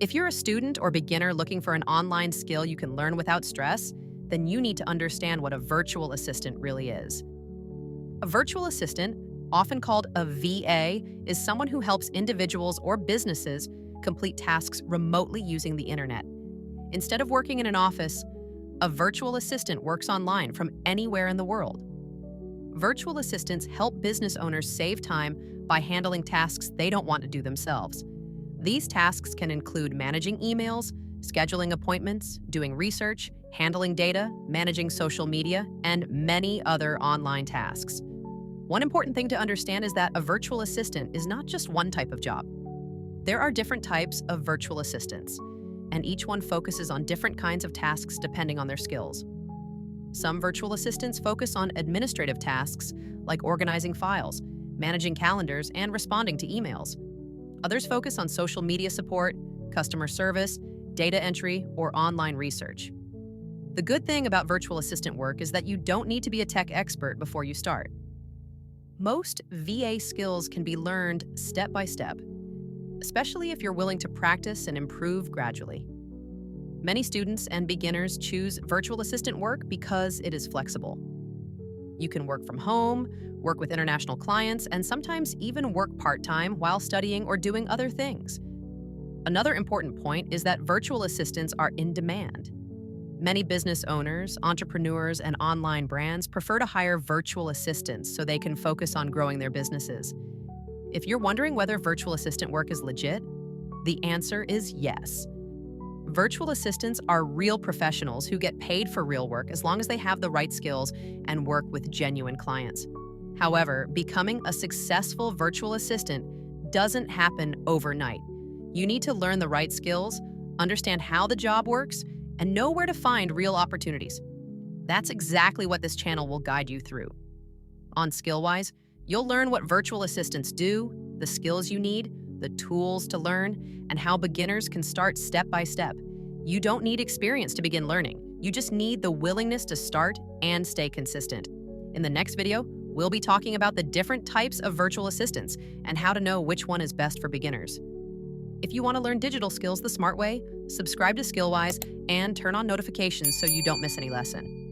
If you're a student or beginner looking for an online skill you can learn without stress, then you need to understand what a virtual assistant really is. A virtual assistant, often called a VA, is someone who helps individuals or businesses complete tasks remotely using the internet. Instead of working in an office, a virtual assistant works online from anywhere in the world. Virtual assistants help business owners save time by handling tasks they don't want to do themselves. These tasks can include managing emails, scheduling appointments, doing research, handling data, managing social media, and many other online tasks. One important thing to understand is that a virtual assistant is not just one type of job. There are different types of virtual assistants, and each one focuses on different kinds of tasks depending on their skills. Some virtual assistants focus on administrative tasks like organizing files, managing calendars, and responding to emails. Others focus on social media support, customer service, data entry, or online research. The good thing about virtual assistant work is that you don't need to be a tech expert before you start. Most VA skills can be learned step by step, especially if you're willing to practice and improve gradually. Many students and beginners choose virtual assistant work because it is flexible. You can work from home, work with international clients, and sometimes even work part-time while studying or doing other things. Another important point is that virtual assistants are in demand. Many business owners, entrepreneurs, and online brands prefer to hire virtual assistants so they can focus on growing their businesses. If you're wondering whether virtual assistant work is legit, the answer is yes. Virtual assistants are real professionals who get paid for real work as long as they have the right skills and work with genuine clients. However, becoming a successful virtual assistant doesn't happen overnight. You need to learn the right skills, understand how the job works, and know where to find real opportunities. That's exactly what this channel will guide you through. On Skillwise, you'll learn what virtual assistants do, the skills you need, the tools to learn, and how beginners can start step by step. You don't need experience to begin learning. You just need the willingness to start and stay consistent. In the next video, we'll be talking about the different types of virtual assistants and how to know which one is best for beginners. If you want to learn digital skills the smart way, subscribe to Skillwise and turn on notifications so you don't miss any lesson.